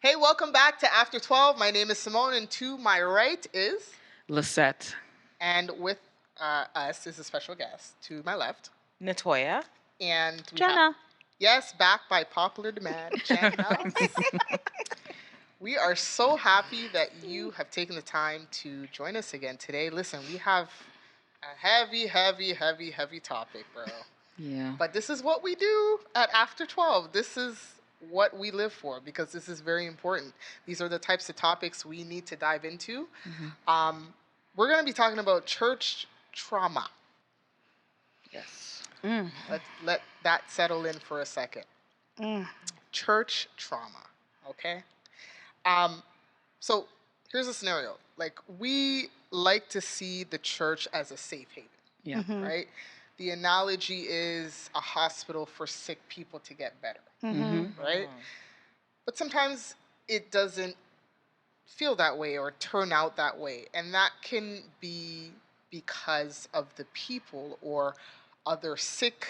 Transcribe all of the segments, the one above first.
Hey, welcome back to After 12. My name is Simone, and to my right is. Lisette. And with us is a special guest to my left. Natoya. And we Jenna. yes, back by popular demand, Jenna. We are so happy that you have taken the time to join us again today. Listen, we have a heavy topic, bro. Yeah. But this is what we do at After 12. This is what we live for because this is very important. These are the types of topics we need to dive into. We're going to be talking about church trauma. Yes. Let that settle in for a second. Mm. Church trauma, okay? So here's a scenario. Like, we like to see the church as a safe haven, Yeah. right? The analogy is a hospital for sick people to get better, right? But sometimes it doesn't feel that way or turn out that way. And that can be because of the people or other sick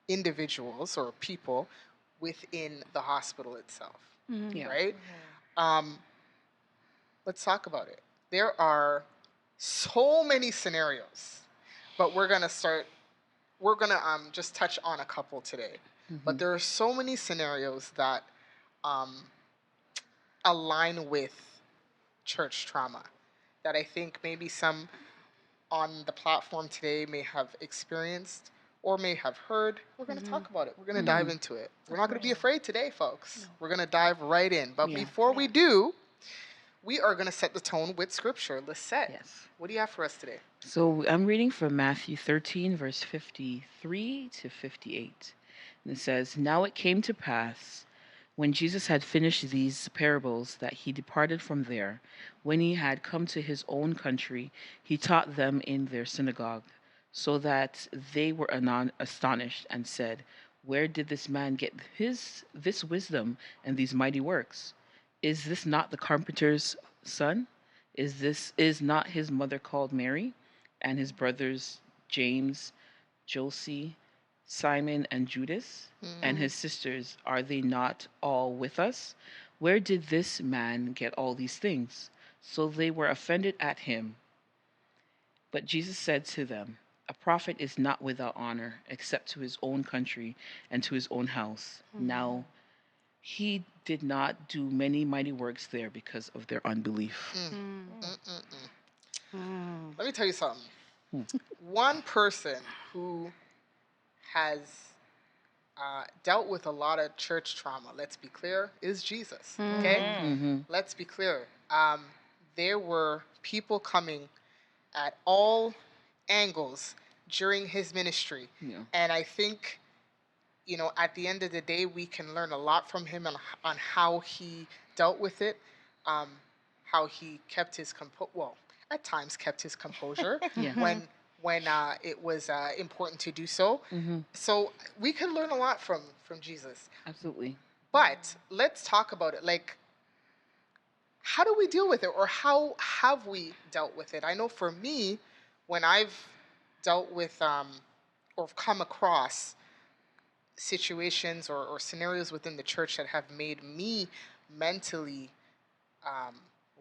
individuals or people within the hospital itself, Yeah. right? Let's talk about it. There are so many scenarios, but we're gonna just touch on a couple today. But there are so many scenarios that align with church trauma that I think maybe some on the platform today may have experienced or may have heard. We're going to talk about it. We're going to dive into it. We're not going to be afraid today, folks. No. We're going to dive right in. But before we do, we are going to set the tone with scripture. Lisette, what do you have for us today? So I'm reading from Matthew 13, verse 53 to 58. And it says, "Now it came to pass, when Jesus had finished these parables, that he departed from there. When he had come to his own country, he taught them in their synagogue, so that they were anon astonished and said, 'Where did this man get this wisdom and these mighty works? Is this not the carpenter's son? Is not his mother called Mary, and his brothers James, Josie, Simon, and Judas? And his sisters, are they not all with us? Where did this man get all these things?' So they were offended at him. But Jesus said to them, 'A prophet is not without honor, except to his own country and to his own house.' Now he did not do many mighty works there because of their unbelief." Let me tell you something. One person who has dealt with a lot of church trauma, let's be clear, is Jesus. Okay? Let's be clear. There were people coming at all angles during his ministry. And I think, at the end of the day, we can learn a lot from him on how he dealt with it, how he kept his at times kept his composure when it was important to do so. So we can learn a lot from Jesus. Absolutely. But let's talk about it. Like, how do we deal with it, or how have we dealt with it? I know for me, when I've dealt with or come across situations or scenarios within the church that have made me mentally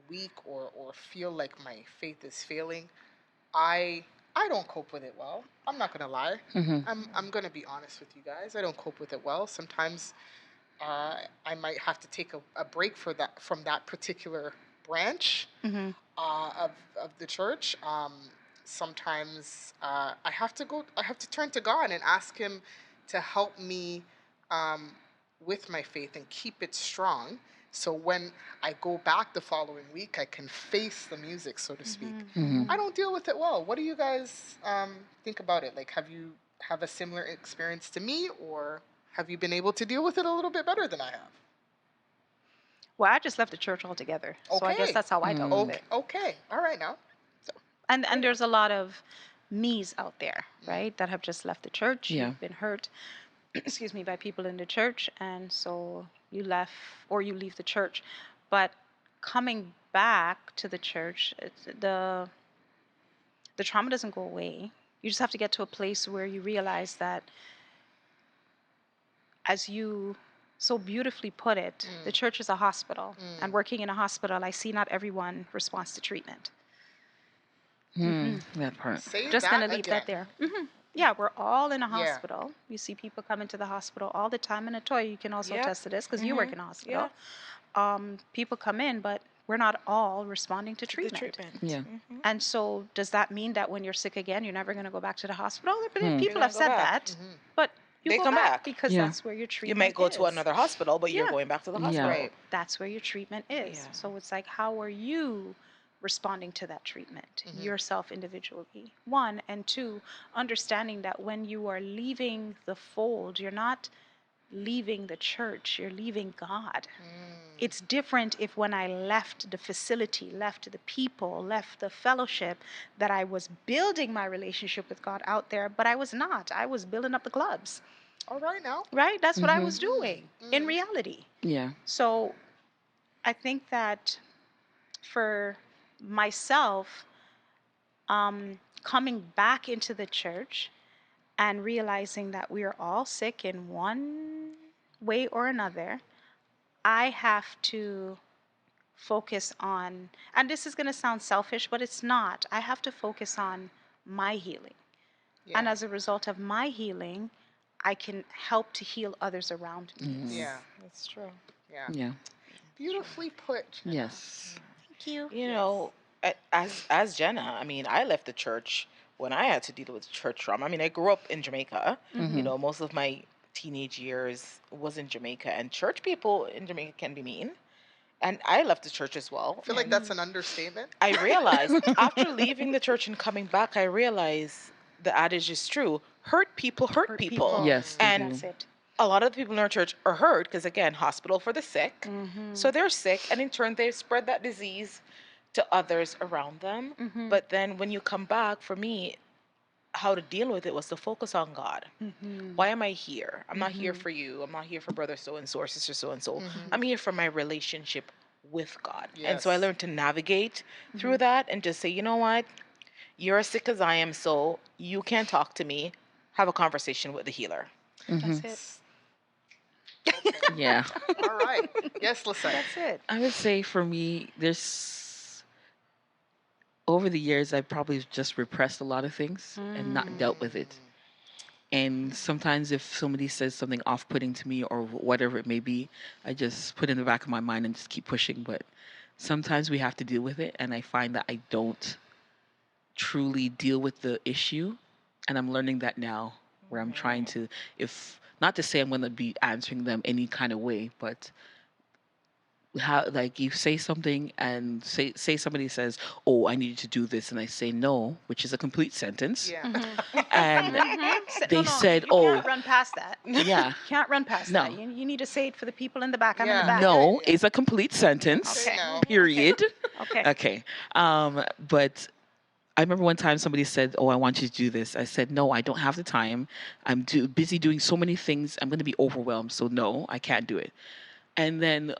weak or feel like my faith is failing, I don't cope with it well. I'm not gonna lie. I'm gonna be honest with you guys. I don't cope with it well. Sometimes I might have to take a break from that particular branch of the church. Sometimes I have to turn to God and ask Him to help me with my faith and keep it strong. So when I go back the following week, I can face the music, so to speak. I don't deal with it well. What do you guys think about it? Like, have a similar experience to me, or have you been able to deal with it a little bit better than I have? Well, I just left the church altogether. So I guess that's how I dealt with it. Okay. All right now. And there's a lot of me's out there, right, that have just left the church. Yeah. You've been hurt, excuse me, by people in the church, and so you left or you leave the church. But coming back to the church, the trauma doesn't go away. You just have to get to a place where you realize that as you so beautifully put it. The church is a hospital, and working in a hospital, I see not everyone responds to treatment. That part. Say Just that gonna leave again. that there. Yeah, we're all in a Yeah. hospital. You see people come into the hospital all the time. And Atoya, you can also Yep. attest to this because you work in a hospital. Yeah. People come in, but we're not all responding to The treatment. treatment. Yeah. And so, does that mean that when you're sick again, you're never going to go back to the hospital? People You're have gonna go said back. that, but you They go come back. because Yeah. that's where your treatment You might go is. to another hospital, but you're Yeah. going back to the Yeah. hospital. Right. That's where your treatment is. Yeah. So it's like, how are you responding to that treatment yourself individually? One, and two, understanding that when you are leaving the fold, you're not leaving the church, you're leaving God. It's different if when I left the facility, left the people, left the fellowship, that I was building my relationship with God out there, but I was not. I was building up the clubs. All right now. Right? That's what I was doing in reality. Yeah. So I think that for myself, coming back into the church and realizing that we are all sick in one way or another, I have to focus on, and this is going to sound selfish, but it's not. I have to focus on my healing. Yeah. And as a result of my healing, I can help to heal others around me. Yeah. That's true. Yeah. Yeah. Beautifully put. Jenna. Yes. Thank you. You know, as Jenna, I mean, I left the church when I had to deal with church trauma. I mean, I grew up in Jamaica. You know, most of my teenage years was in Jamaica, and church people in Jamaica can be mean. And I left the church as well. I feel like that's an understatement. I realized after leaving the church and coming back, I realized the adage is true. Hurt people hurt people. Yes. they And do. That's it. a lot of the people in our church are hurt because, again, hospital for the sick. So they're sick, and in turn, they spread that disease to others around them. But then when you come back, for me, how to deal with it was to focus on God. Why am I here? I'm not here for you. I'm not here for brother so and so or sister so and so. I'm here for my relationship with God. And so I Yes. learned to navigate through that and just say, you know what? You're as sick as I am, so you can't talk to me. Have a conversation with the healer. That's it. Yeah. All right. Yes, listen. That's it. I would say for me, over the years, I've probably just repressed a lot of things and not dealt with it. And sometimes if somebody says something off-putting to me or whatever it may be, I just put it in the back of my mind and just keep pushing. But sometimes we have to deal with it. And I find that I don't truly deal with the issue. And I'm learning that now, where I'm trying to, not to say I'm going to be answering them any kind of way, but how, like, you say something and say somebody says, "Oh, I need you to do this," and I say no, which is a complete sentence. Yeah. And they No, said, you "Oh, can't run past that. yeah." Can't run past No. that. You need to say it for the people in the back. I'm in Yeah. the back. No, it's a complete sentence. Say no. Period. Okay. Okay. But I remember one time somebody said, "Oh, I want you to do this." I said, "No, I don't have the time. I'm busy doing so many things. I'm going to be overwhelmed. So no, I can't do it." And then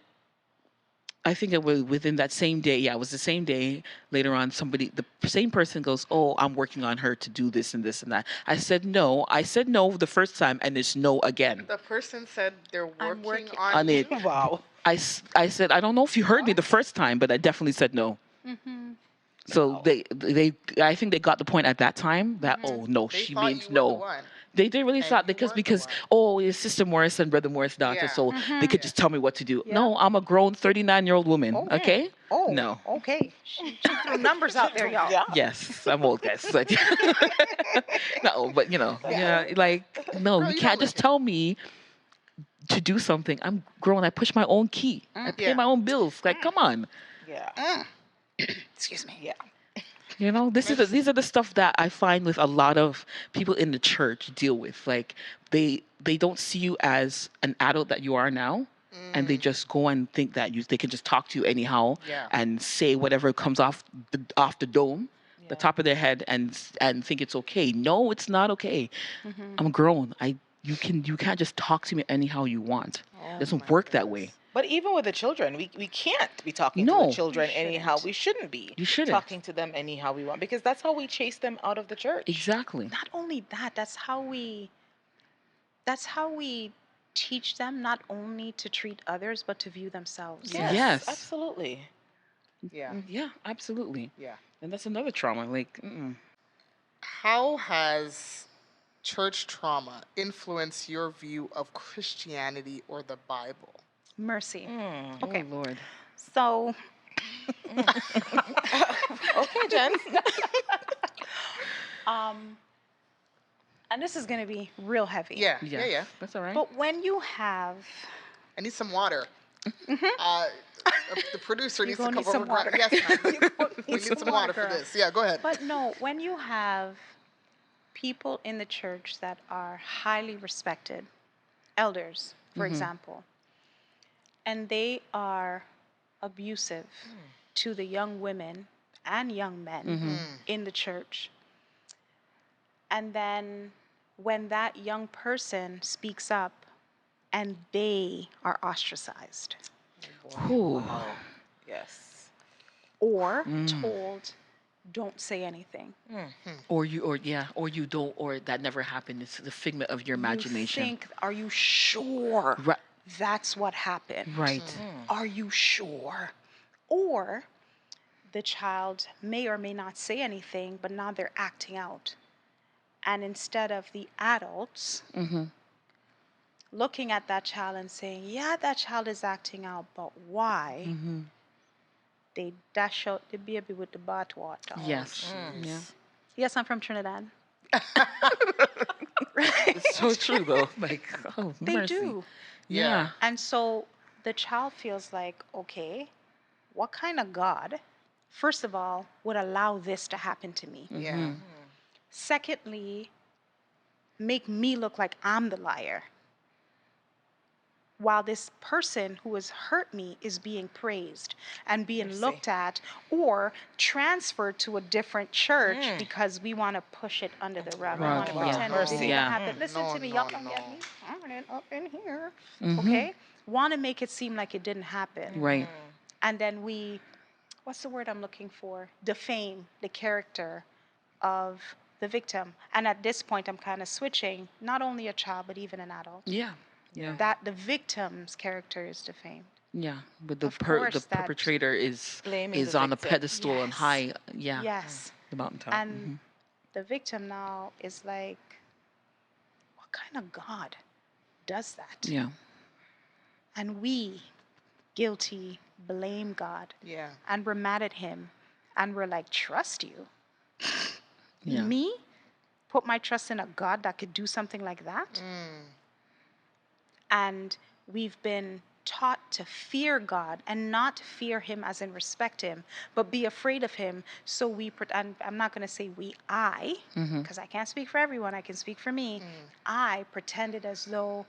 I think it was within that same day. Yeah, it was the same day. Later on, the same person goes, "Oh, I'm working on her to do this and this and that." I said no. I said no the first time, and it's no again. The person said they're I'm working working on On you. it. Wow. I said, "I don't know if you heard me the first time, but I definitely said no." So I think they got the point at that time that, oh no, They she thought means you were no. the one. They really And thought you because weren't the one. oh, it's Sister Morris and Brother Morris' daughter, Yeah. so they could just tell me what to do. Yeah. No, I'm a grown 39-year-old woman. Oh. Okay. Oh. No. Okay. She threw numbers out there, y'all. Yeah. Yes, I'm old, guys. But no, but yeah, like no, Girl, you you can't don't just tell me to do something. I'm grown. I push my own key. I pay Yeah. my own bills. Like, come on. Yeah. Excuse me. Yeah. These are the stuff that I find with a lot of people in the church deal with. Like they don't see you as an adult that you are now, and they just go and think that they can just talk to you anyhow Yeah. and say whatever comes off the dome, the top of their head, and think it's okay. No, it's not okay. I'm grown. You can't just talk to me anyhow you want. It doesn't work that way. But even with the children, we can't be talking to No. the children You anyhow. shouldn't. We shouldn't be You shouldn't. talking to them anyhow we want, because that's how we chase them out of the church. Exactly. Not only that, that's how we teach them not only to treat others, but to view themselves. Yes, Yes. absolutely. Yeah. Yeah, absolutely. Yeah. And that's another trauma. Like, How has church trauma influenced your view of Christianity or the Bible? Mercy. Mm. Okay. Oh, Lord. So, Okay, Jen. and this is going to be real heavy. Yeah. Yeah. Yeah. Yeah. That's all right. But when you have, I need some water. The producer You needs to gonna come need some over. water. Yes, ma'am. You gonna We need some water for girl. this. Yeah, go ahead. But no, when you have people in the church that are highly respected, elders, for example, and they are abusive to the young women and young men in the church, and then when that young person speaks up and they are ostracized Ooh. Wow. Yes. or told, don't say anything. Or you don't, or that never happened. It's the figment of your You imagination. think, are you sure Right. that's what happened? Right. Are you sure? Or the child may or may not say anything, but now they're acting out. And instead of the adults looking at that child and saying, yeah, that child is acting out, but why? They dash out the baby with the bathwater. Yes. Yeah. Yes, I'm from Trinidad. It's so true though. Like, oh, They mercy. do. Yeah. And so the child feels like, okay, what kind of God, first of all, would allow this to happen to me? Yeah. Secondly, make me look like I'm the liar, while this person who has hurt me is being praised and being looked at or transferred to a different church because we want to push it under the rug. We want to Rug, yeah. pretend it Mercy. didn't even Yeah. happen. Listen No, to me, no, y'all don't no. get me started up in here. Okay? Want to make it seem like it didn't happen. Right. And then we, what's the word I'm looking for? Defame the character of the victim. And at this point, I'm kind of switching, not only a child, but even an adult. Yeah. Yeah. That the victim's character is defamed. Yeah. But the Of course the that- perpetrator is Blaming the on a victim. pedestal and Yes. high. Yeah. Yes. The mountaintop. And the victim now is like, what kind of God does that? Yeah. And we, guilty, blame God. Yeah. And we're mad at him. And we're like, trust you? Yeah. Me? Put my trust in a God that could do something like that? And we've been taught to fear God and not fear him as in respect him, but be afraid of him. So and I'm not going to say I, because I can't speak for everyone, I can speak for me. I pretended as though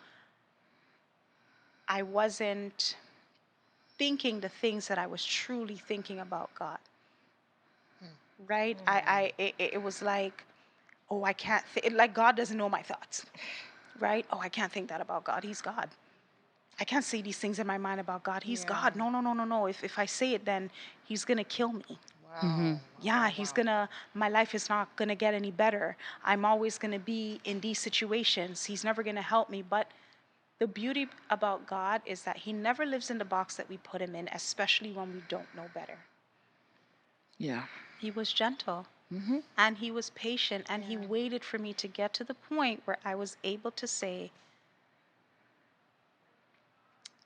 I wasn't thinking the things that I was truly thinking about God. Right? It was like, oh, I can't like God doesn't know my thoughts. Right? Oh, I can't think that about God. He's God. I can't say these things in my mind about God. He's God. No. If I say it, then he's going to kill me. Wow. Yeah, my life is not going to get any better. I'm always going to be in these situations. He's never going to help me. But the beauty about God is that he never lives in the box that we put him in, especially when we don't know better. Yeah. He was gentle. And he was patient. And he waited for me to get to the point where I was able to say,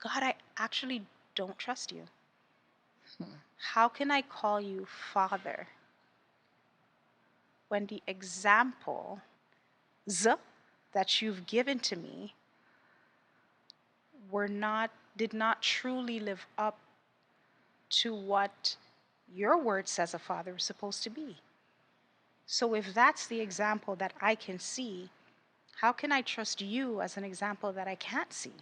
God, I actually don't trust you. How can I call you Father when the examples that you've given to me did not truly live up to what your word says a father is supposed to be? So if that's the example that I can see, how can I trust you as an example that I can't see?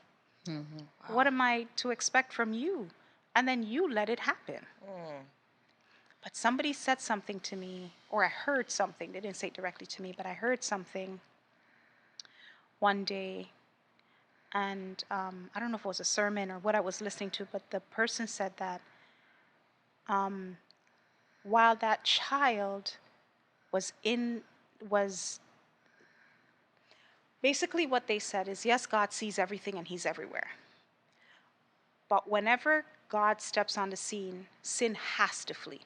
What am I to expect from you? And then you let it happen. But somebody said something to me, or I heard something. They didn't say it directly to me, but I heard something one day. And I don't know if it was a sermon or what I was listening to, but the person said that while that child was Basically, what they said is, yes, God sees everything and he's everywhere. But whenever God steps on the scene, sin has to flee.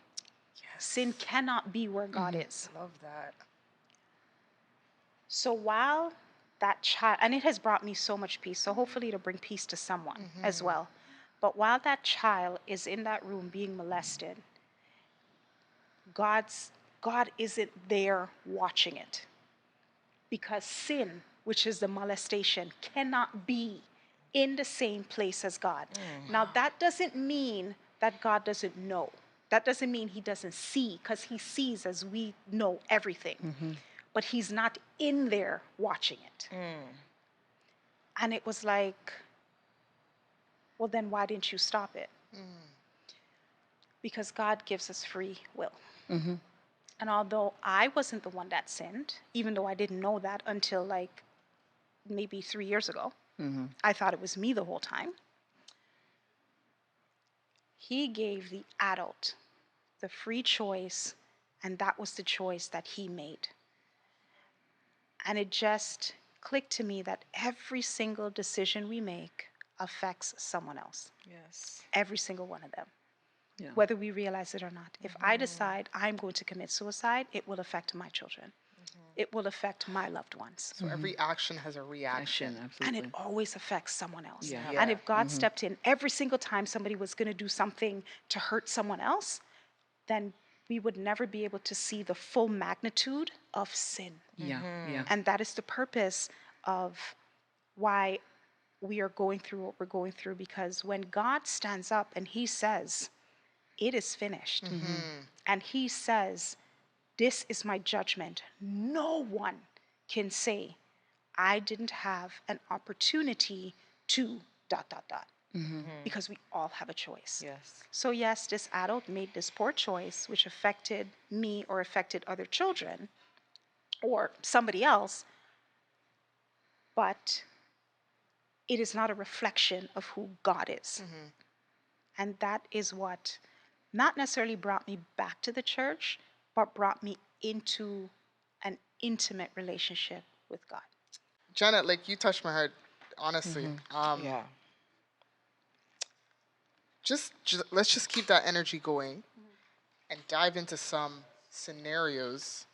Yes. Sin cannot be where God is. Love that. So while that child, and it has brought me so much peace, so hopefully it'll bring peace to someone as well. But while that child is in that room being molested, God isn't there watching it. Because sin, which is the molestation, cannot be in the same place as God. Now, that doesn't mean that God doesn't know. That doesn't mean he doesn't see, because he sees as we know everything. But he's not in there watching it. And it was like, well, then why didn't you stop it? Because God gives us free will. And although I wasn't the one that sinned, even though I didn't know that until like maybe 3 years ago, I thought it was me the whole time. He gave the adult the free choice, and that was the choice that he made. And it just clicked to me that every single decision we make affects someone else. Yes. Every single one of them. Yeah. Whether we realize it or not. If I decide I'm going to commit suicide, it will affect my children. It will affect my loved ones. So every action has a reaction. And it always affects someone else. Yeah. And if God stepped in every single time somebody was going to do something to hurt someone else, then we would never be able to see the full magnitude of sin. Yeah. And that is the purpose of why we are going through what we're going through, because when God stands up and he says, it is finished, and he says, this is my judgment, no one can say, I didn't have an opportunity to ... Because we all have a choice. Yes. So yes, this adult made this poor choice, which affected me or affected other children or somebody else, but it is not a reflection of who God is. And that is what not necessarily brought me back to the church, but brought me into an intimate relationship with God. Janet, like you touched my heart, honestly. Yeah. Just let's just keep that energy going and dive into some scenarios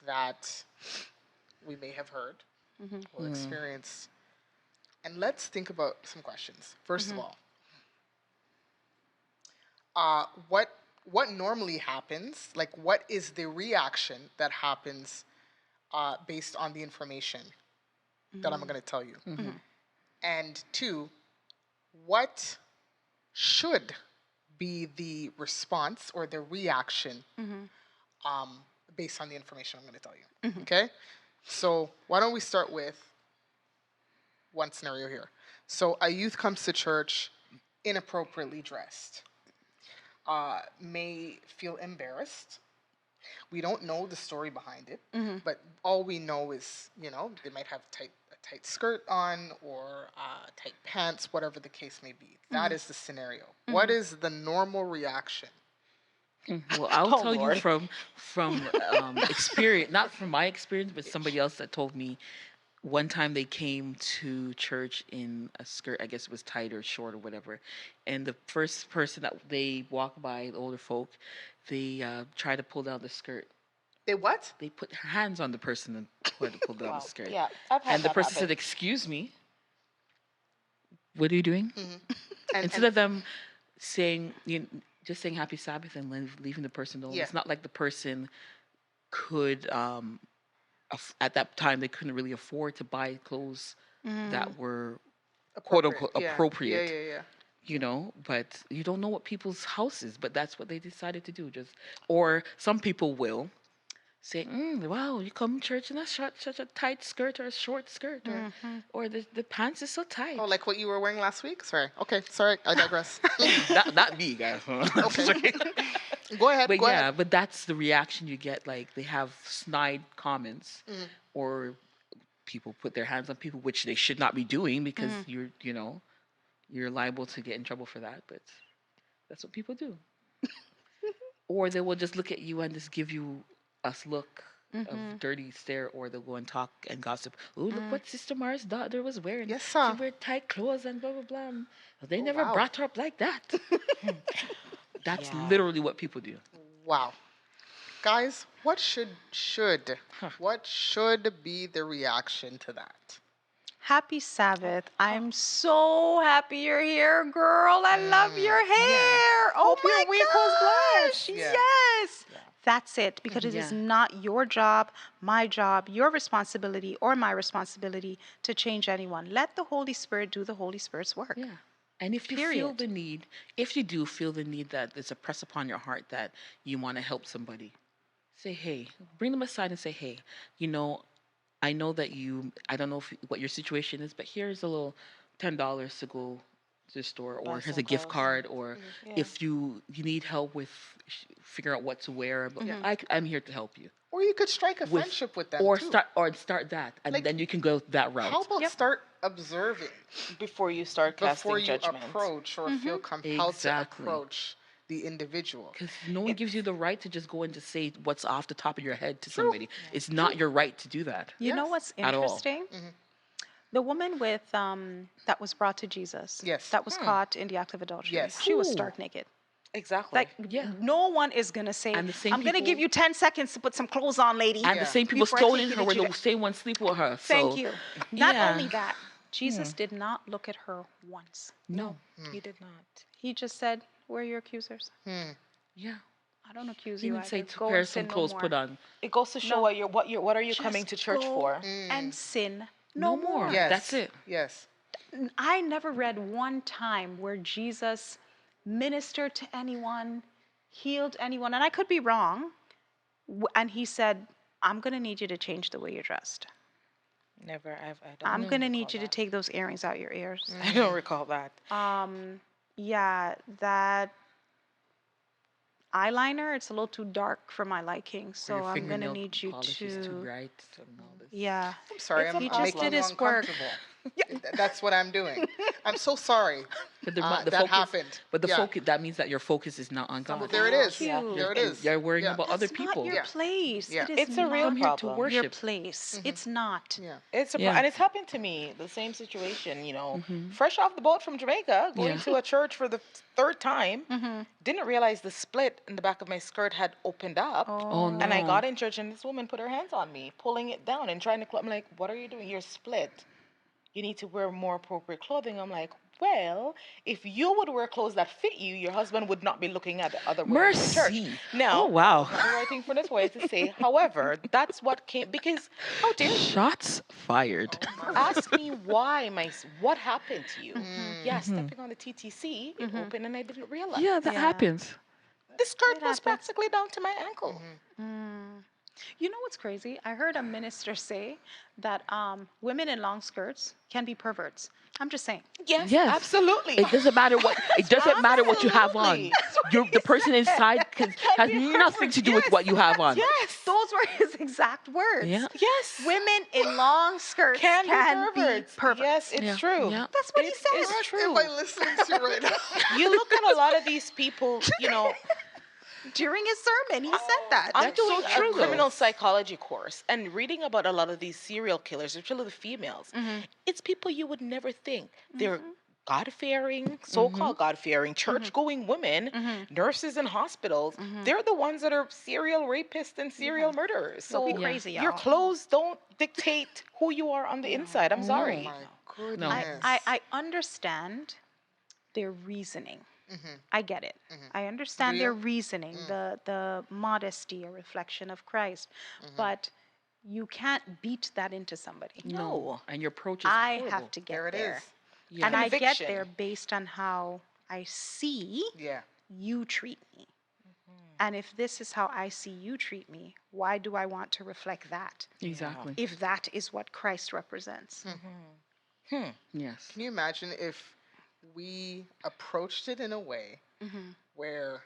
that we may have heard or experienced. And let's think about some questions. First of all, what normally happens? Like, what is the reaction that happens based on the information that I'm going to tell you? And two, what should be the response or the reaction based on the information I'm going to tell you? Okay? So why don't we start with one scenario here. So a youth comes to church inappropriately dressed, may feel embarrassed. We don't know the story behind it, but all we know is, they might have a tight skirt on or tight pants, whatever the case may be. That is the scenario. What is the normal reaction? Well, I'll tell you from experience, not from my experience, but somebody else that told me. One time they came to church in a skirt, I guess it was tight or short or whatever. And the first person that they walked by, the older folk, they tried to pull down the skirt. They what? They put their hands on the person and tried to pull down the skirt. Yeah, I've had and the that person happen. said, "Excuse me, what are you doing?" And Instead of them saying, just saying Happy Sabbath and leaving the person alone. Yeah. It's not like the person could... at that time, they couldn't really afford to buy clothes that were quote unquote appropriate. Yeah. But you don't know what people's house is, but that's what they decided to do. Or some people will say, "Wow, you come to church in such a tight skirt or a short skirt, or the pants is so tight." Oh, like what you were wearing last week? Sorry. Okay, sorry, I digress. not me, guys. Okay. Go ahead. But go ahead. but that's the reaction you get. Like they have snide comments, or people put their hands on people, which they should not be doing because you're liable to get in trouble for that. But that's what people do. Or they will just look at you and just give you a look of dirty stare, or they'll go and talk and gossip. Oh, look what Sister Mara's daughter was wearing. Yes, She sir. wear tight clothes and blah blah blah. They Oh, never wow. brought her up like that. That's Yeah. literally what people do. Wow. Guys, what should Huh. what should be the reaction to that? Happy Sabbath. I'm so happy you're here, girl. I love your hair. Oh Hope your my week was gosh. blessed. Yeah. Yes. That's it. Because it is Yeah. not your job, my job, your responsibility, or my responsibility to change anyone. Let the Holy Spirit do the Holy Spirit's work. Yeah. And if you feel Period. the need, if you do feel the need that there's a press upon your heart that you want to help somebody, say, hey, bring them aside and say, hey, you know, I know that I don't know what your situation is, but here's a little $10 to go to the store, or Buy here's some a gift clothes. card, or Yeah. if you need help with figuring out what to wear, but Yeah. I'm here to help you. Or you could strike a With- friendship with them Or too. start that, and Like, then you can go that route. How about Yep. start observing Before you start casting before you judgment. approach or feel compelled Exactly. to approach the individual? Because no one gives you the right to just go in to say what's off the top of your head to True. somebody. It's not your right to do that. You know Yes. what's At all. interesting? The woman with that was brought to Jesus. Yes. That was caught in the act of adultery. Yes. She was Ooh. stark naked. Exactly. Like, Yeah. no one is gonna say, And the same "I'm gonna give people- you 10 seconds to put some clothes on, lady." And Yeah. the same people Before I take stoning you her to were the Judah. same ones sleeping with her. Thank so, you. Not yeah. only that, Jesus did not look at her once. No. He did not. He just said, "Where are your accusers? Yeah. I don't accuse He you didn't say either. to Go pair and some sin no clothes more." put on. It goes to show No. what are you Just coming to church go for? and sin No no more. more. Yes. That's it. Yes. I never read one time where Jesus ministered to anyone, healed anyone, and I could be wrong. And he said, "I'm going to need you to change the way you're dressed. Never. I don't. I'm going to recall need you to that. take those earrings out your ears." I don't recall that. Yeah, that eyeliner, it's a little too dark for my liking, Or so your I'm going to fingernail need you polish is too to. bright and all this. Yeah. I'm sorry. It's a I'm He just making did you his work. uncomfortable. That's what I'm doing. I'm so sorry But that focus, happened. But the Yeah. focus, that means that your focus is not on Some God. of There it Thank is. you. There it is. You're worrying Yeah. about That's other people. not your Yeah. place. Yeah. It is It's a real not Come here to problem. worship. your place. It's not. Yeah. It's a Yeah. and it's happened to me. The same situation, Mm-hmm. fresh off the boat from Jamaica, going Yeah. to a church for the third time. Didn't realize the split in the back of my skirt had opened up. Oh, no. And I got in church, and this woman put her hands on me, pulling it down and trying to. I'm like, "What are you doing? You're split. You need to wear more appropriate clothing." I'm like, "Well, if you would wear clothes that fit you, your husband would not be looking at the other women in the church." Mercy. Now, Oh, wow. that's not the right thing for this way to say. However, that's what came because how dare you? Shots fired. Ask me what happened to you? Yeah, stepping on the TTC, it opened and I didn't realize. Yeah, that Yeah. happens. The skirt It was happens. practically down to my ankle. You know what's crazy? I heard a minister say that women in long skirts can be perverts. I'm just saying. Yes, Yes. absolutely. It doesn't matter what. It doesn't matter what you have on. Absolutely. The person inside has be nothing to do with what you have on. Yes. Those were his exact words. Yeah. Yes. Women in long skirts can be be perverts. Yes, it's Yeah. true. Yeah. That's what he It said. is What true. am I listening to right now? You look at a lot of these people, During his sermon, he said that. I'm That's so doing true, a though. criminal psychology course and reading about a lot of these serial killers, especially the females. It's people you would never think. They're God-fearing, so-called God-fearing, church-going women, nurses in hospitals. They're the ones that are serial rapists and serial murderers. So Don't be crazy, your y'all. clothes don't dictate who you are on the inside. I'm sorry. My goodness. I understand their reasoning. I get it. I understand Do their you? reasoning, the modesty, a reflection of Christ. But you can't beat that into somebody. No. And your approach is I horrible. have to get There it there. is. Yeah. And I get Conviction. there based on how I see Yeah. you treat me. And if this is how I see you treat me, why do I want to reflect that? Exactly. If that is what Christ represents. Yes. Can you imagine if we approached it in a way where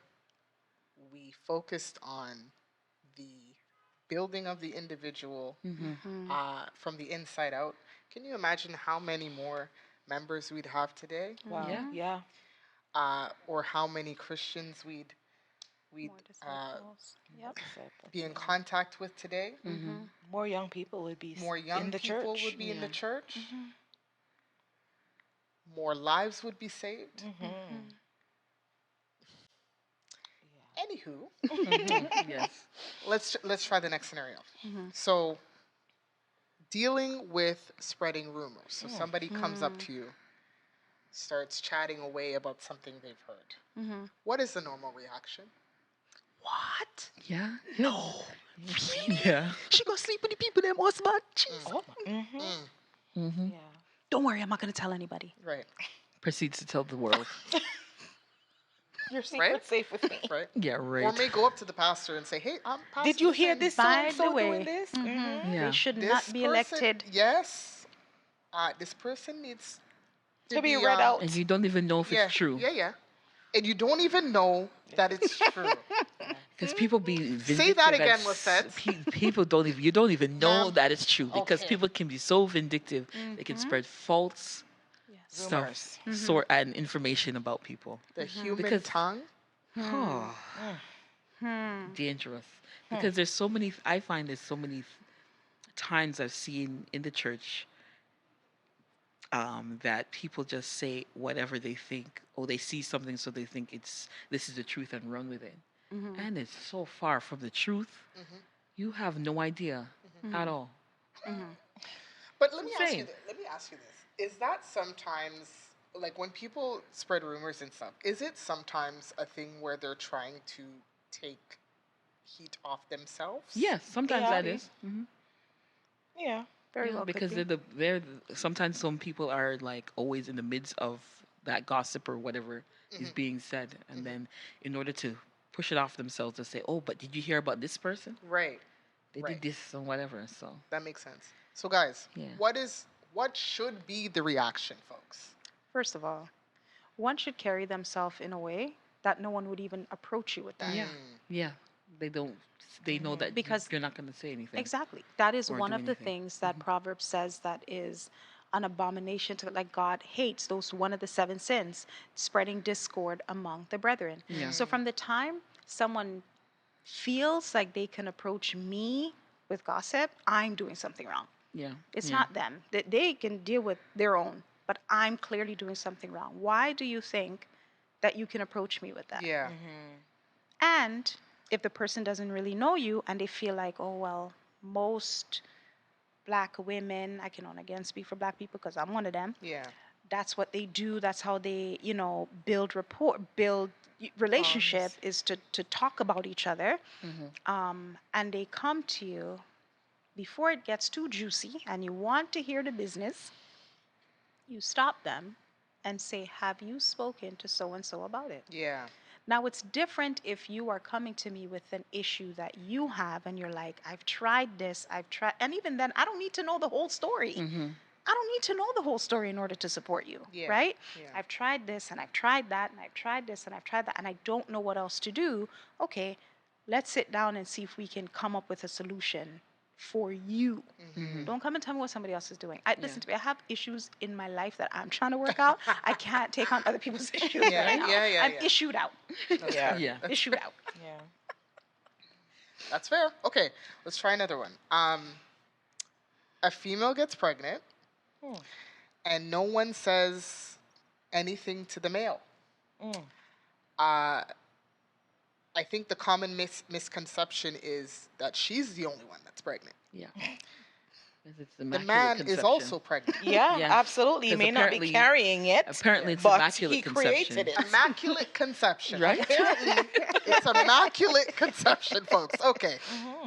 we focused on the building of the individual from the inside out? Can you imagine how many more members we'd have today? Wow. Yeah. Yeah. Or how many Christians we'd we'd More disciples. Yep. Disciples, be in yeah. contact with today. Mm-hmm. More young people would be More young in the people church. would be in the Yeah. church. More lives would be saved. Mm-hmm. Anywho, Mm-hmm. Yes. let's try the next scenario. Mm-hmm. So, dealing with spreading rumors. So Mm. somebody comes up to you, starts chatting away about something they've heard. Mm-hmm. What is the normal reaction? What? Yeah. No. Yeah. She gonna sleep with the people that most bad. Oh. Mm-hmm. Mm-hmm. Yeah. Don't worry, I'm not gonna tell anybody. Right. Proceeds to tell the world. Your secret's Right? safe with me. Right. Yeah, right. Or may go up to the pastor and say, "Hey, pastor, Did you hear listen, this By so the so way, doing this? Mm-hmm. Yeah. They should This not be person- elected. Yes. This person needs To be read out. And you don't even know if Yeah, it's true. yeah. And you don't even know that it's true. Because people be vindictive. Say that and again, Lisette. People don't even, you don't even know Ma'am. that it's true. Because Okay. people can be so vindictive. They can spread false Yes. stuff, Rumors. sort and information about people. The human Because- tongue. Oh, Hmm. dangerous. Because there's so many, I find there's so many times I've seen in the church that people just say whatever they think, or they see something so they think this is the truth and run with it. And it's so far from the truth. You have no idea at all. But let me ask you insane. this. Is that sometimes, like when people spread rumors and stuff, is it sometimes a thing where they're trying to take heat off themselves? Yes, sometimes Yeah. that is. Mhm. Yeah. Very Yeah, well. could because be. sometimes some people are like always in the midst of that gossip or whatever is being said, and then in order to push it off themselves to say, oh, but did you hear about this person? Right. They Right. did this and whatever. So That makes sense. So guys, Yeah. what should be the reaction, folks? First of all, one should carry themselves in a way that no one would even approach you with that. Yeah. yeah, they don't. They know that Because- you're not going to say anything. Exactly. That is Or one do of the anything. things that Proverbs says that is an abomination to, like, God hates those, one of the 7 sins, spreading discord among the brethren. Yeah. So from the time someone feels like they can approach me with gossip, I'm doing something wrong. Yeah, It's yeah. not them. They can deal with their own, but I'm clearly doing something wrong. Why do you think that you can approach me with that? Yeah. And if the person doesn't really know you and they feel like, oh, well, most black women, I can only again speak for black people because I'm one of them, Yeah. that's what they do. That's how they, build rapport, build relationship, is to talk about each other. And they come to you before it gets too juicy and you want to hear the business. You stop them and say, have you spoken to so and so about it? Yeah. Now, it's different if you are coming to me with an issue that you have and you're like, I've tried this, and even then, I don't need to know the whole story. I don't need to know the whole story in order to support you, Yeah, right? yeah. I've tried this and I've tried that and I've tried this and I've tried that and I don't know what else to do. Okay, let's sit down and see if we can come up with a solution for you. Don't come and tell me what somebody else is doing. Listen to me, I have issues in my life that I'm trying to work out. I can't take on other people's issues Yeah, right now. yeah, I'm yeah. issued out. Yeah. Yeah. Issued out. Yeah. That's fair. Okay, let's try another one. A female gets pregnant, and no one says anything to the male. I think the common misconception is that she's the only one that's pregnant. Yeah. 'Cause it's The immaculate man is conception. also pregnant. Yeah, Yeah. absolutely. He 'Cause may not be apparently- carrying it. Apparently, it's but immaculate he conception. created it. Immaculate conception. Right? Apparently, it's immaculate conception, folks. Okay.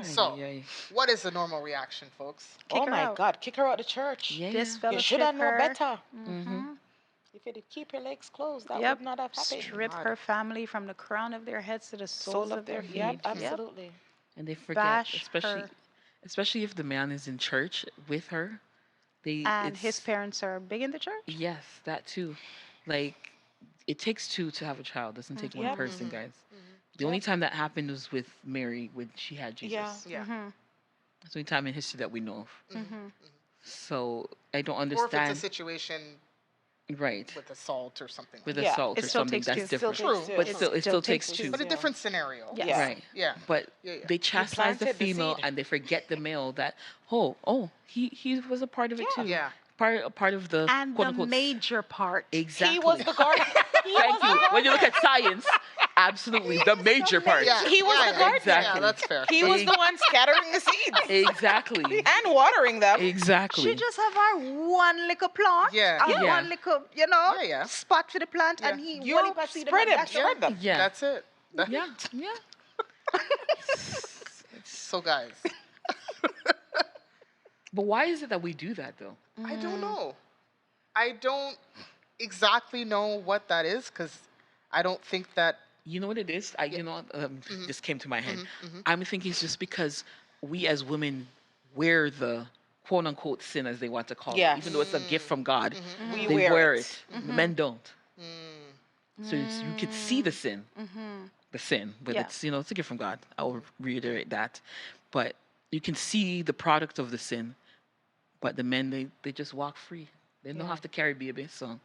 So, Yeah, yeah. what is the normal reaction, folks? Oh her my out. God, kick her out of the church. Yeah. You Disfellowship should have known her. better. Mm-hmm. If you'd keep your legs closed, that Yep. would not have happened. Strip God. her family from the crown of their heads to the soles of their feet. Yeah, Yep. absolutely. And they forget, Bash especially her. especially if the man is in church with her. And his parents are big in the church? Yes, that too. Like, it takes two to have a child. It doesn't take one Yep. person, guys. The only time that happened was with Mary when she had Jesus. Yeah. Yeah. That's the only time in history that we know of. So I don't Or if it's a understand. situation Right. with assault or something. With Yeah. assault It or still something takes that's two. different. True, But true. still, it still takes two. But a Yeah. different scenario. Yes. Yeah. Right. Yeah. But Yeah. they chastise the planted the female seed. and they forget the male that, oh, he was a part of it Yeah. too. Yeah. Part of the And quote the unquote major part. exactly. He was the gardener. Thank you. When you look at science, absolutely the major part. Yeah. He was yeah, the yeah. gardener. Exactly. Yeah, that's fair. He was the one scattering the seeds Exactly. and watering them. Exactly. She just have our one little plant, Yeah. and Yeah. one little, you know, Yeah, yeah. spot for the plant, Yeah. and he You only got seed spread and them. that's Spread them. Yeah. That's it. Yeah. Yeah. So guys, But why is it that we do that though? I don't know. I don't exactly know what that is because I don't think that. You know what it is? Just came to my head. Mhm. I'm thinking it's just because we as women wear the quote unquote sin, as they want to call Yes. it, even though it's a gift from God. We They wear it. it. Men don't. Mm. So you could see the sin, but Yeah. it's it's a gift from God. I'll reiterate that. But you can see the product of the sin, but the men they just walk free. They don't have to carry baby. So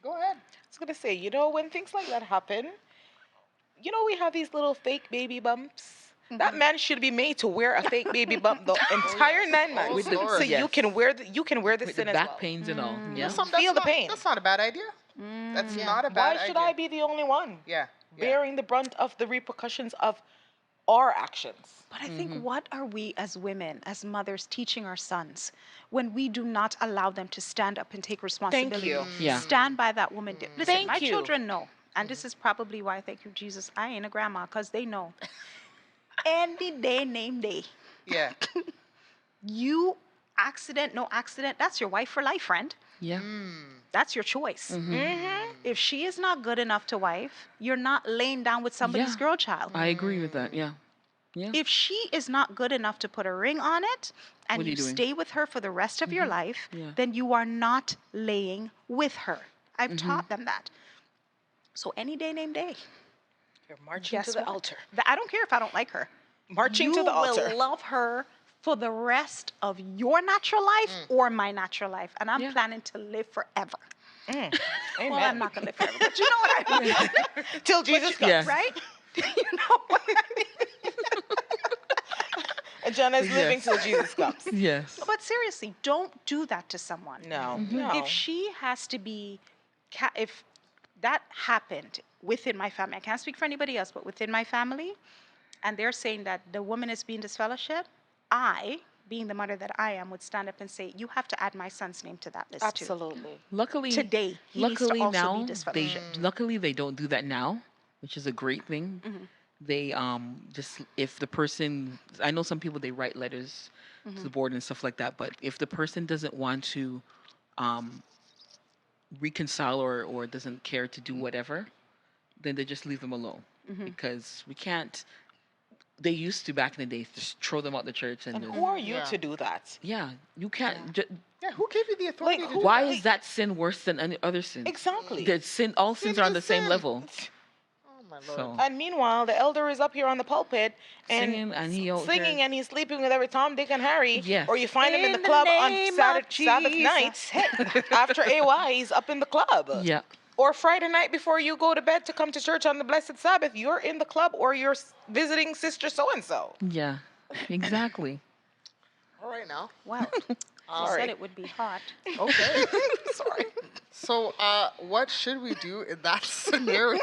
Go ahead. I was gonna say, when things like that happen, we have these little fake baby bumps. That man should be made to wear a fake baby bump the entire 9 months, With the- so yes. you can wear the with sin the as back well. pains and all. Yeah. Feel the pain. That's not a bad idea. That's not a bad Why should idea. I be the only one Yeah. bearing the brunt of the repercussions of our actions? But I think what are we as women, as mothers, teaching our sons when we do not allow them to stand up and take responsibility? you. Yeah. Stand by that woman. Listen, Thank my you. children know. And this is probably why, thank you, Jesus, I ain't a grandma, because they know. Any day, name day. Yeah. You accident, no accident, that's your wife for life, friend. Yeah. That's your choice. If she is not good enough to wife, you're not laying down with somebody's Yeah. girl child. I agree with that. Yeah. Yeah. If she is not good enough to put a ring on it and What are you you doing? stay with her for the rest of your life, Yeah. then you are not laying with her. I've taught them that. So any day, name day. You're marching Guess to the what? altar. I don't care if I don't like her. Marching to the altar. You will love her for the rest of your natural life or my natural life. And I'm Yeah. planning to live forever. Amen. Well, I'm not going to live forever, but you know what I mean. Till Jesus comes. Yeah. Right? You know what I mean? And Jenna's Yes. living till Jesus comes. Yes. But seriously, don't do that to someone. No, no. If she has to be, if that happened within my family, I can't speak for anybody else, but within my family, and they're saying that the woman is being disfellowshipped, I, being the mother that I am, would stand up and say, you have to add my son's name to that list too. Absolutely. Luckily, Today, he needs to luckily also now, be disfellowshipped. luckily they don't do that now, which is a great thing. They just if the person, I know some people they write letters to the board and stuff like that, but if the person doesn't want to reconcile or doesn't care to do whatever, then they just leave them alone because we can't. They used to back in the day just throw them out the church And just- who are you Yeah. to do that? yeah, you can't. Yeah. Who gave you the authority Like, to who- do Why that? is that sin worse than any other sin? Exactly. The sin, all sins Sin are on is the same sin. level. Oh my lord. So And meanwhile, the elder is up here on the pulpit and singing and he out singing here- and he's sleeping with every Tom, Dick, and Harry. Yes. Or you find him in the In the club on name Sabbath of Jesus. nights after AY, he's up in the club. Yeah. Or Friday night before you go to bed to come to church on the Blessed Sabbath, you're in the club or you're visiting Sister So-and-so. Yeah. Exactly. All right now. Well, she Sorry. said it would be hot. Okay. Sorry. So, what should we do in that scenario?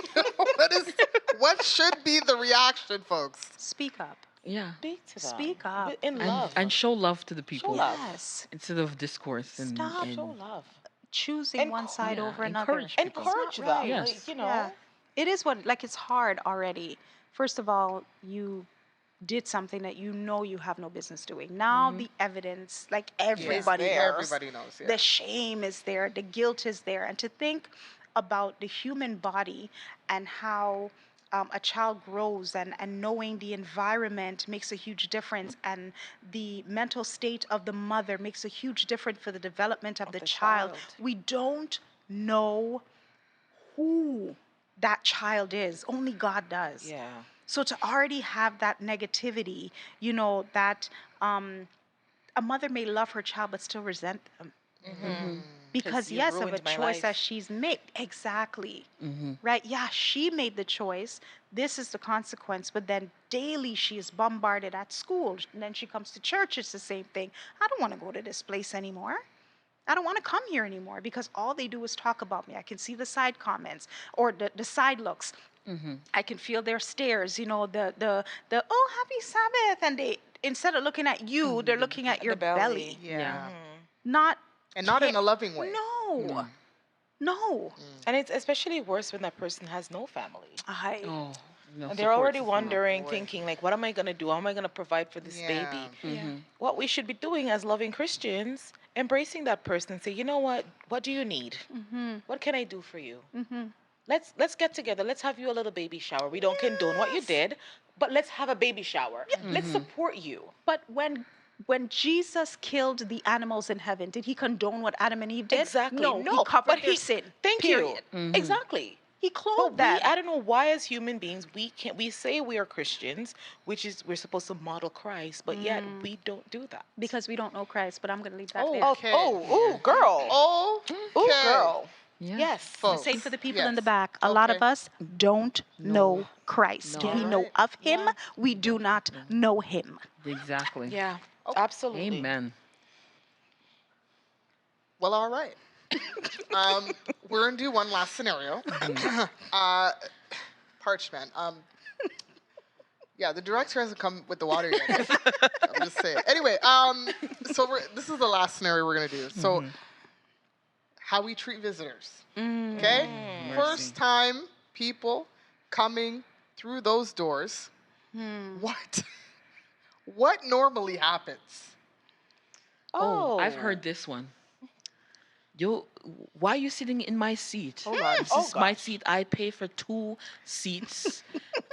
What should be the reaction, folks? Speak up. Yeah. Speak to them. Speak up. In And, love. and show love to the people love. Yes. instead of discourse and, Stop. and Show love. Choosing one side yeah, over another. encourage people. Encourage not them. right. Yes. Like, you know. Yeah. It is it's hard already. First of all, you did something that you know you have no business doing. Now the evidence, like everybody there. knows. Everybody knows. Yeah. The shame is there, the guilt is there. And to think about the human body and how a child grows and knowing the environment makes a huge difference, and the mental state of the mother makes a huge difference for the development of the child. We don't know who that child is. Only God does. Yeah. So to already have that negativity, that a mother may love her child but still resent them. Mm-hmm. Because, you yes, of a ruined my choice that life. she's made. Exactly. Mm-hmm. Right? Yeah, she made the choice. This is the consequence. But then daily she is bombarded at school. And then she comes to church. It's the same thing. I don't want to go to this place anymore. I don't want to come here anymore because all they do is talk about me. I can see the side comments or the side looks. Mm-hmm. I can feel their stares, the oh, happy Sabbath. And they, instead of looking at you, they're looking at your The belly. belly. Yeah. Not And not in a loving way. No. No. And it's especially worse when that person has no family. Oh, no And they're support already system. wondering, boy. thinking, like, what am I going to do? How am I going to provide for this Yeah. baby? Mm-hmm. What we should be doing as loving Christians, embracing that person and say, you know what do you need? Mm-hmm. What can I do for you? Mm-hmm. Let's get together. Let's have you a little baby shower. We don't condone what you did, but let's have a baby shower. Let's support you. But when Jesus killed the animals in heaven, did he condone what Adam and Eve did? Exactly. No, No, he covered but their sin. Thank period. you. Mhm. Exactly. He But clothed them. I don't know why as human beings we say we are Christians, which is we're supposed to model Christ, but yet we don't do that. Because we don't know Christ, but I'm going to leave that Oh, there. okay. Ooh, girl. Oh, Ooh, girl. Yeah. Yes. Folks. Say for the people in the Yes. back, a lot Okay. of us don't know Christ. No. We All know right. of him, Yeah. we do not know him. Exactly. Yeah. Okay. Absolutely. Amen. Well, all right. We're gonna do one last scenario. Parchment. Yeah, the director hasn't come with the water yet. I'm just saying. Anyway, so this is the last scenario we're gonna do. So, how we treat visitors. Okay, Mercy. first time people coming through those doors. What normally happens? Oh, I've heard this one. Why are you sitting in my seat? Hold on. This Oh, is my gosh. seat. I pay for 2 seats,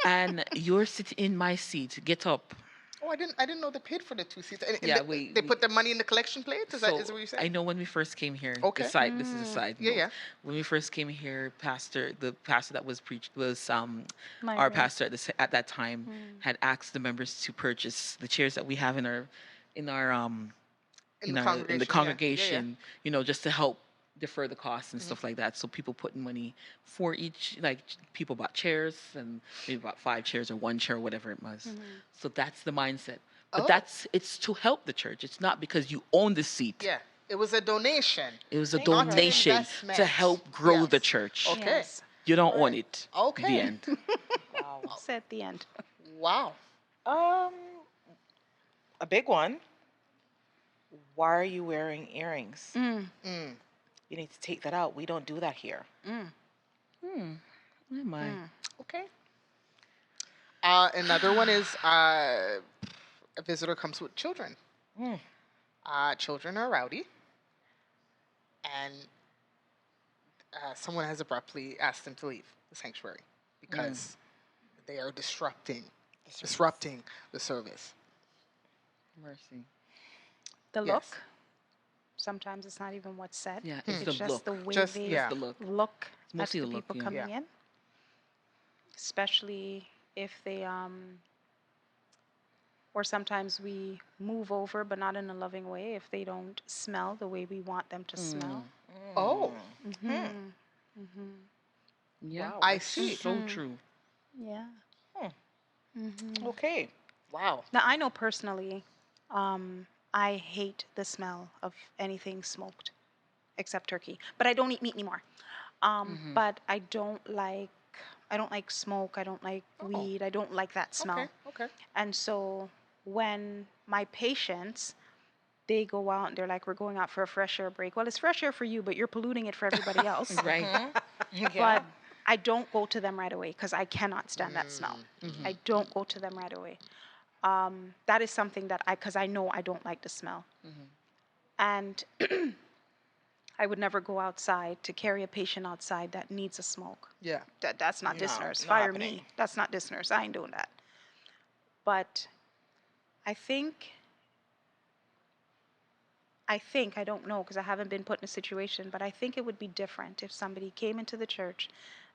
and you're sitting in my seat. Get up. Oh, I didn't know they paid for the 2 seats. And Yeah, they put the money in the collection plate. Is that what you're saying? I know when we first came here. Okay. This is a side Yeah, note. yeah. When we first came here, the pastor that was preached was our Myron. pastor at that time had asked the members to purchase the chairs that we have in our In the in congregation, the yeah. congregation, just to help defer the costs and stuff like that. So people put in money for each, like people bought chairs and maybe bought 5 chairs or 1 chair, whatever it was. So that's the mindset. But Oh. it's to help the church. It's not because you own the seat. Yeah, it was a donation. It was a Not an donation investment. to help grow the Yes. church. Okay. Yes. You don't own it. Okay. The end. Wow. Say at the end. Wow. A big one. Why are you wearing earrings? Mm. You need to take that out. We don't do that here. Am I? Okay. Another one is a visitor comes with children. Children are rowdy, and someone has abruptly asked them to leave the sanctuary because they are disrupting the service. Mercy. The Yes. look. Sometimes it's not even what's said. Yeah, it's It's the just look. the way Just- they yeah. The look. look at mostly the the look, people yeah. coming Yeah. in. Especially if they or sometimes we move over but not in a loving way if they don't smell the way we want them to smell. Oh, Yeah. Wow, I that's see. So true. Yeah. Okay. wow. Now I know personally, I hate the smell of anything smoked, except turkey. But I don't eat meat anymore. But I don't like smoke. I don't like weed. I don't like that smell. Okay. And so when my patients, they go out and they're like, we're going out for a fresh air break. Well, it's fresh air for you, but you're polluting it for everybody else. Right. But I don't go to them right away because I cannot stand that smell. I don't go to them right away. That is something that because I know I don't like the smell. And I would never go outside to carry a patient outside that needs a smoke. Yeah. That's not this No, nurse. not Fire happening. me. That's not this nurse. I ain't doing that. But I think, I don't know because I haven't been put in a situation, but I think it would be different if somebody came into the church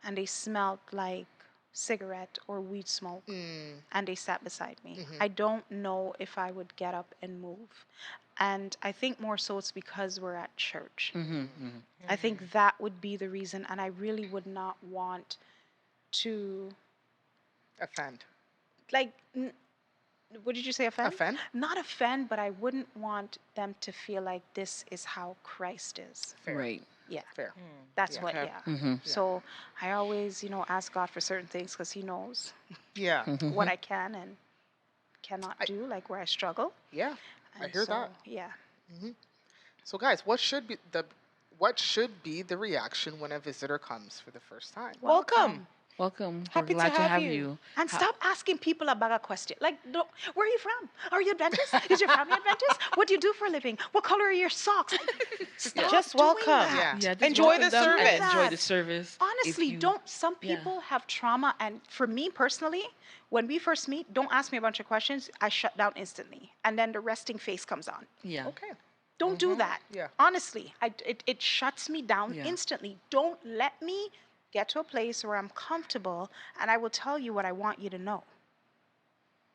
and they smelled like cigarette or weed smoke and they sat beside me. I don't know if I would get up and move. And I think more so it's because we're at church. Mm-hmm. Mm-hmm. I think that would be the reason. And I really would not want to, Offend. like, what did you say, offend? Offend? Not offend, but I wouldn't want them to feel like this is how Christ is. Fair. Right. Yeah. Fair. That's Yeah. what, Okay. yeah. Mm-hmm. So I always, ask God for certain things because He knows Yeah. Mm-hmm. what I can and cannot do, like where I struggle. Yeah. I And hear so, that. Yeah. So guys, what should be the reaction when a visitor comes for the first time? Welcome. Welcome. Happy We're to glad to have have you. you. And stop asking people about a question. Like, where are you from? Are you Adventist? Is your family Adventist? What do you do for a living? What color are your socks? Stop Just doing welcome. that. Yeah. Yeah, just Enjoy welcome the them and service. enjoy the service. Honestly, If you- don't. Some yeah. people have trauma, and for me personally, when we first meet, don't ask me a bunch of questions. I shut down instantly, and then the resting face comes on. Yeah. Okay. Don't do that. Yeah. Honestly, it shuts me down Yeah. instantly. Don't let me get to a place where I'm comfortable, and I will tell you what I want you to know.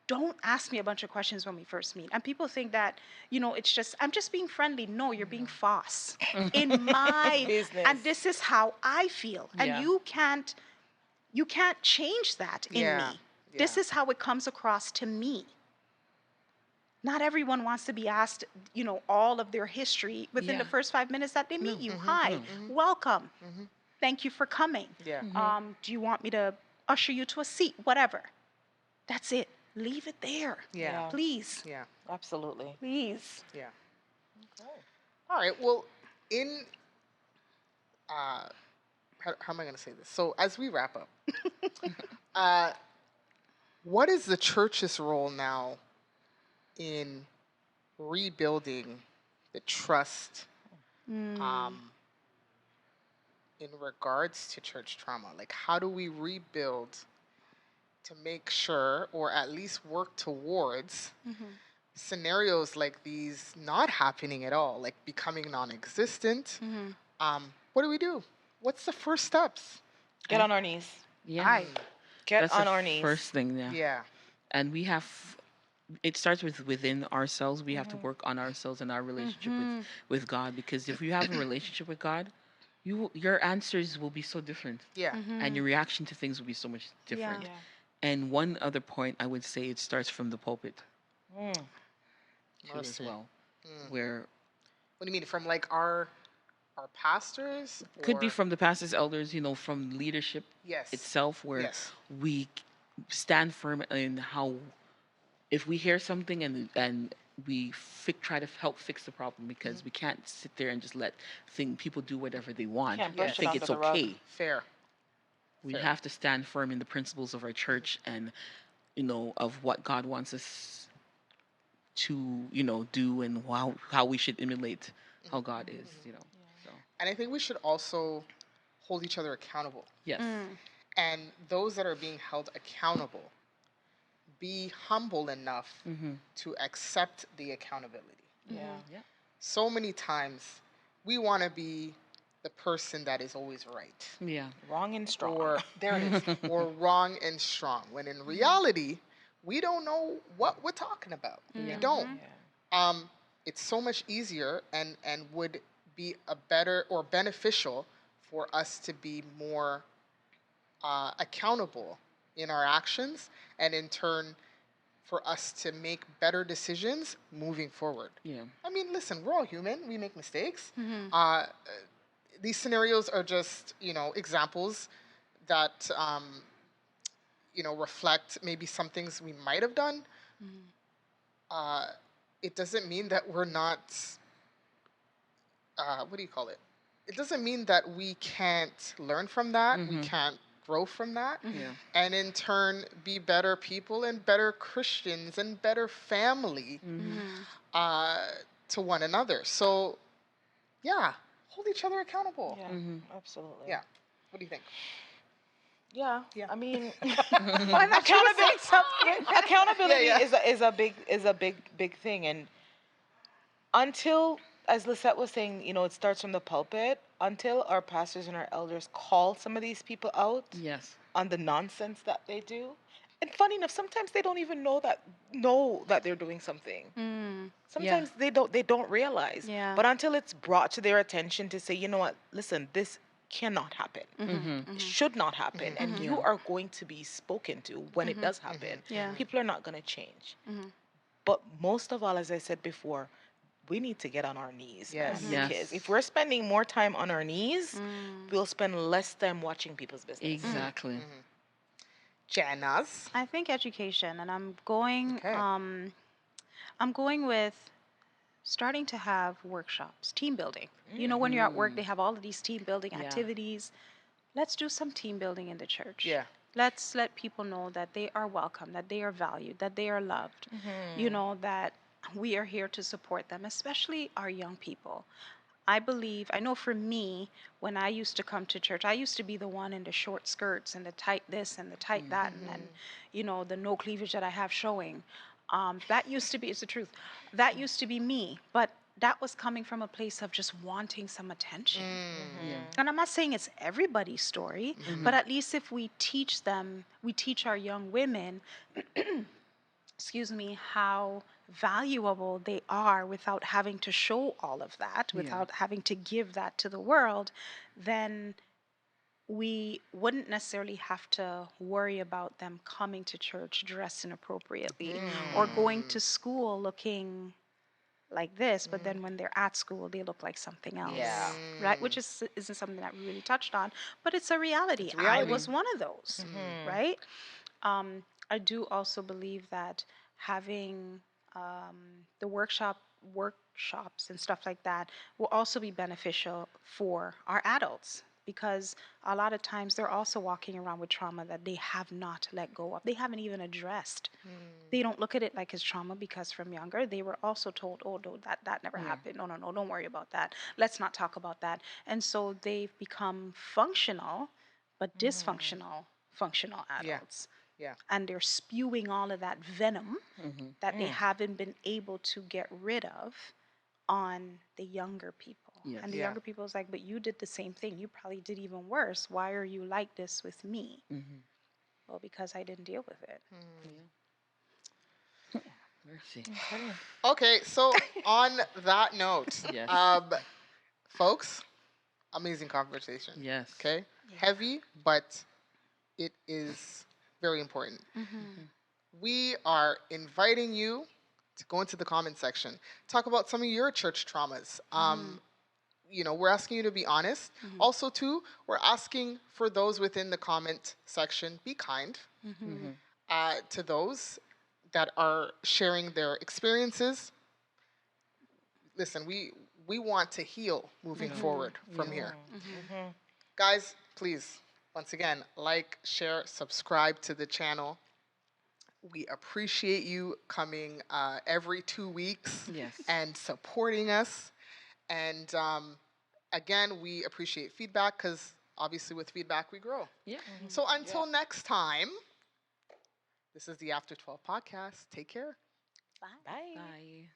Don't ask me a bunch of questions when we first meet. And people think that, it's just, I'm just being friendly. No, you're being false. In my Business. and this is how I feel. And Yeah. you can't change that in Yeah. me. This Yeah. is how it comes across to me. Not everyone wants to be asked, all of their history within the Yeah. first 5 minutes that they meet you. Hi, welcome. Thank you for coming. Yeah. Do you want me to usher you to a seat? Whatever. That's it. Leave it there. Yeah. Please. Yeah. Absolutely. Please. Yeah. All right. Well, in how am I going to say this? So as we wrap up, what is the church's role now in rebuilding the trust in regards to church trauma? Like, how do we rebuild to make sure, or at least work towards, scenarios like these not happening at all, like becoming non-existent? What do we do? What's the first steps? Get on our knees. Yeah. Get That's on the our knees. first thing. Yeah. Yeah. And we have. It starts within ourselves. We have to work on ourselves and our relationship with God, because if you have a relationship with God, your answers will be so different, Yeah. and your reaction to things will be so much different. Yeah. And one other point I would say, it starts from the pulpit Mm. too, as Mercy. well, where What do you mean, from like our pastors? could be or- from the pastors, elders, from leadership Yes. itself, where Yes. we stand firm in how, if we hear something and we try to help fix the problem, because we can't sit there and just let people do whatever they want. Can't I brush it think under it's the rug. okay. Fair. We Fair. have to stand firm in the principles of our church and, of what God wants us to, do, and how we should emulate how God is, So, And I think we should also hold each other accountable. yes. And those that are being held accountable, be humble enough to accept the accountability. Yeah. Yeah. So many times we want to be the person that is always right. Yeah. Wrong and strong. Or there it is. Or wrong and strong. When in reality, we don't know what we're talking about. We don't. Yeah. It's so much easier and would be a better or beneficial for us to be more accountable in our actions, and in turn for us to make better decisions moving forward. Yeah. I mean, listen, we're all human. We make mistakes. These scenarios are just, examples that, reflect maybe some things we might have done. It doesn't mean that we're not, what do you call it? It doesn't mean that we can't learn from that. We can't grow from that. Yeah. And in turn, be better people and better Christians and better family to one another. So, yeah, hold each other accountable. Yeah. Absolutely. Yeah. What do you think? Yeah. Yeah. I mean, Accountability. accountability Yeah, is a big thing, and until, as Lisette was saying, it starts from the pulpit. Until our pastors and our elders call some of these people out Yes. on the nonsense that they do, and funny enough, sometimes they don't even know that they're doing something. Sometimes they don't realize. Yeah. But until it's brought to their attention to say, you know what, listen, this cannot happen. It should not happen. And you are going to be spoken to when it does happen. Yeah. People are not going to change. But most of all, as I said before, we need to get on our knees as kids. If we're spending more time on our knees, we'll spend less time watching people's business. Exactly. Janice. I think education, and I'm going with starting to have workshops, team building. You know, when you're at work, they have all of these team building activities. Let's do some team building in the church. Yeah. Let's let people know that they are welcome, that they are valued, that they are loved. You know, that we are here to support them, especially our young people. I know for me, when I used to come to church, I used to be the one in the short skirts and the tight this and the tight that, and you know, the no cleavage that I have showing. That used to be, it's the truth, that used to be me. But that was coming from a place of just wanting some attention. And I'm not saying it's everybody's story, but at least if we teach them, we teach our young women, excuse me, how valuable they are without having to show all of that, without having to give that to the world, then we wouldn't necessarily have to worry about them coming to church dressed inappropriately or going to school looking like this, but then when they're at school, they look like something else. Yeah. Right? Which isn't something that we really touched on, but it's a reality. It's a reality. I was one of those, right? I do also believe that having the workshops and stuff like that will also be beneficial for our adults, because a lot of times they're also walking around with trauma that they have not let go of. They haven't even addressed. They don't look at it like it's trauma because from younger they were also told, oh, no, that never happened. No, don't worry about that. Let's not talk about that. And so they've become functional, but dysfunctional adults. Yeah. And they're spewing all of that venom that they haven't been able to get rid of on the younger people. And the younger people is like, but you did the same thing. You probably did even worse. Why are you like this with me? Well, because I didn't deal with it. Mercy. Okay, so on that note, Yes. folks, amazing conversation. Yes. Okay? Heavy, but it is very important. We are inviting you to go into the comment section, talk about some of your church traumas. You know, we're asking you to be honest. Also, too, we're asking for those within the comment section, be kind to those that are sharing their experiences. Listen, we want to heal moving forward from here. Guys, please, once again, like, share, subscribe to the channel. We appreciate you coming every 2 weeks and supporting us. And again, we appreciate feedback because obviously with feedback we grow. So until next time, this is the After 12 podcast. Take care. Bye. Bye.